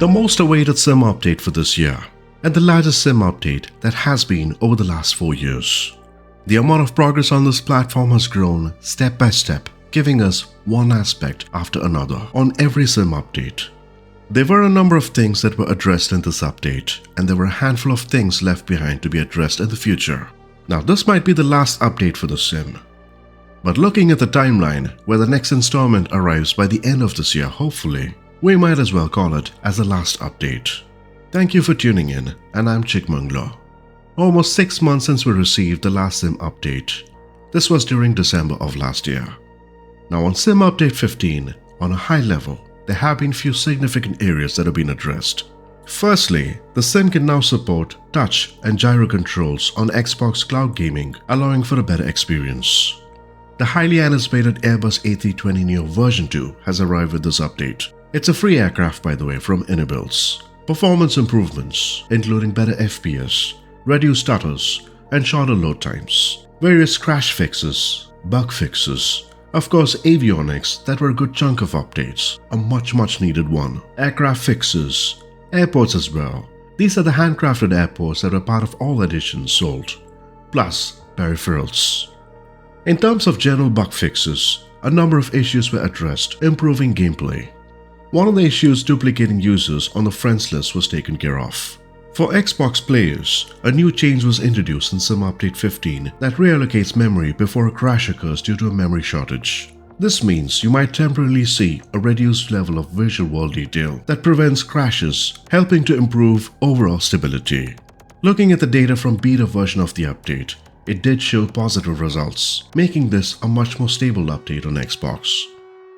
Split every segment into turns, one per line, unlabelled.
The most awaited Sim update for this year, and the largest Sim update that has been over the last 4 years. The amount of progress on this platform has grown step by step, giving us one aspect after another on every Sim update. There were a number of things that were addressed in this update, and there were a handful of things left behind to be addressed in the future. Now this might be the last update for the Sim. But looking at the timeline, where the next installment arrives by the end of this year hopefully, we might as well call it as the last update. Thank you for tuning in, and I'm Chikmangla. Almost 6 months since we received the last Sim update. This was during December of last year. Now on Sim Update 15, on a high level, there have been few significant areas that have been addressed. Firstly, the Sim can now support touch and gyro controls on Xbox Cloud Gaming, allowing for a better experience. The highly anticipated Airbus A320neo version 2 has arrived with this update. It's a free aircraft by the way from Intl. Performance improvements, including better FPS, reduced stutters, and shorter load times. Various crash fixes, bug fixes, of course avionics that were a good chunk of updates, a much needed one. Aircraft fixes, airports as well. These are the handcrafted airports that were part of all editions sold, plus peripherals. In terms of general bug fixes, a number of issues were addressed, improving gameplay. One of the issues duplicating users on the friends list was taken care of. For Xbox players, a new change was introduced in Sim Update 15 that reallocates memory before a crash occurs due to a memory shortage. This means you might temporarily see a reduced level of visual world detail that prevents crashes, helping to improve overall stability. Looking at the data from beta version of the update, it did show positive results, making this a much more stable update on Xbox.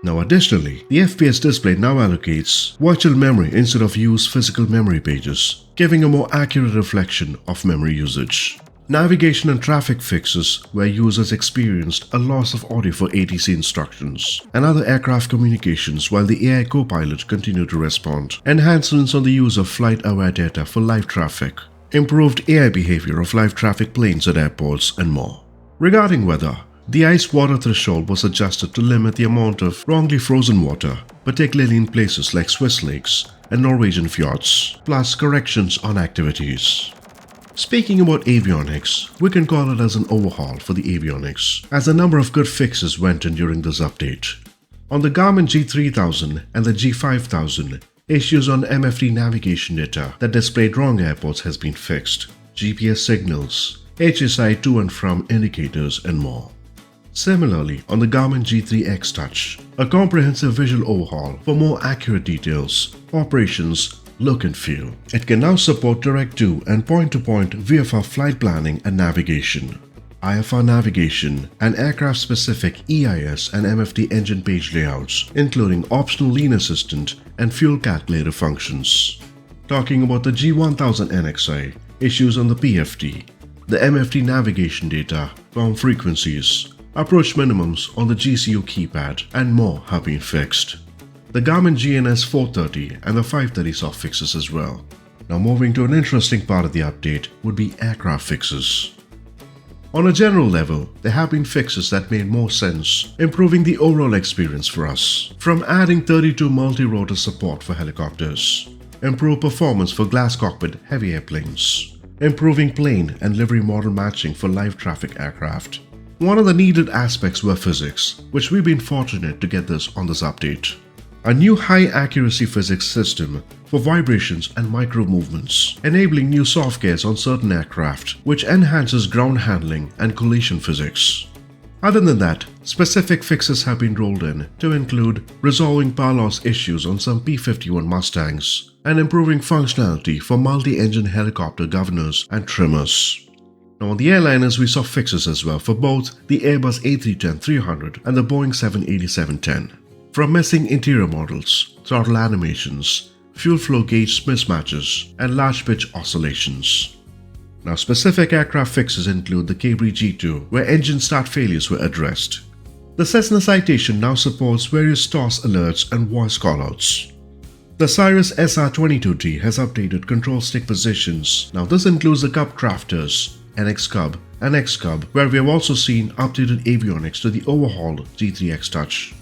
Now additionally, the FPS display now allocates virtual memory instead of use physical memory pages, giving a more accurate reflection of memory usage. Navigation and traffic fixes where users experienced a loss of audio for ATC instructions and other aircraft communications while the AI co-pilot continued to respond. Enhancements on the use of flight-aware data for live traffic. Improved AI behavior of live traffic planes at airports and more. Regarding weather, the ice water threshold was adjusted to limit the amount of wrongly frozen water, particularly in places like Swiss lakes and Norwegian fjords, plus corrections on activities. Speaking about avionics, we can call it as an overhaul for the avionics, as a number of good fixes went in during this update. On the Garmin G3000 and the G5000, issues on MFD navigation data that displayed wrong airports has been fixed, GPS signals, HSI to and from indicators and more. Similarly, on the Garmin G3X Touch, a comprehensive visual overhaul for more accurate details, operations, look and feel. It can now support direct-to and point-to-point VFR flight planning and navigation, IFR navigation, and aircraft-specific EIS and MFD engine page layouts, including optional lean assistant and fuel calculator functions. Talking about the G1000 NXI, issues on the PFD, the MFD navigation data, ground frequencies, approach minimums on the GCU keypad, and more have been fixed. The Garmin GNS 430 and the 530 soft fixes as well. Now moving to an interesting part of the update would be aircraft fixes. On a general level, there have been fixes that made more sense, improving the overall experience for us. From adding 32 multi-rotor support for helicopters, improved performance for glass cockpit heavy airplanes, improving plane and livery model matching for live traffic aircraft. One of the needed aspects were physics, which we've been fortunate to get this on this update. A new high-accuracy physics system for vibrations and micro movements, enabling new soft gears on certain aircraft, which enhances ground handling and collision physics. Other than that, specific fixes have been rolled in to include resolving power loss issues on some P-51 Mustangs and improving functionality for multi-engine helicopter governors and trimmers. Now on the airliners, we saw fixes as well for both the Airbus A310-300 and the Boeing 787-10. From missing interior models, throttle animations, fuel flow gauge mismatches, and large pitch oscillations. Now specific aircraft fixes include the Cabri G2, where engine start failures were addressed. The Cessna Citation now supports various TOS alerts and voice callouts. The Cirrus SR-22T has updated control stick positions. Now this includes the Cub Crafters, NX Cub, and X Cub, where we have also seen updated avionics to the overhauled G3X Touch.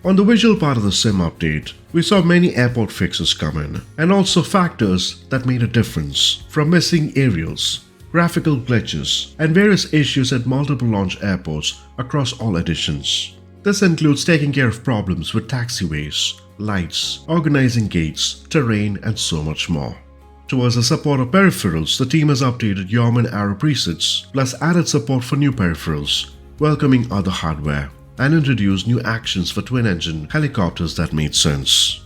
On the visual part of the Sim update, we saw many airport fixes come in, and also factors that made a difference, from missing aerials, graphical glitches, and various issues at multiple launch airports across all editions. This includes taking care of problems with taxiways, lights, organizing gates, terrain, and so much more. Towards the support of peripherals, the team has updated YOM and Arrow presets, plus added support for new peripherals, welcoming other hardware, and introduced new actions for twin-engine helicopters that made sense.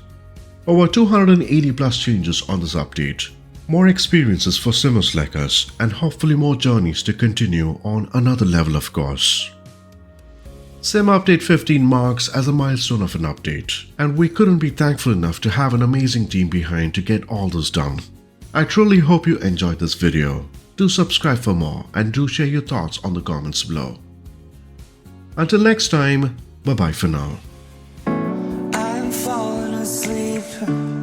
Over 280 plus changes on this update, more experiences for simmers like us, and hopefully more journeys to continue on another level of course. Sim Update 15 marks as a milestone of an update, and we couldn't be thankful enough to have an amazing team behind to get all this done. I truly hope you enjoyed this video. Do subscribe for more and do share your thoughts on the comments below. Until next time, bye bye for now.
I'm falling asleep.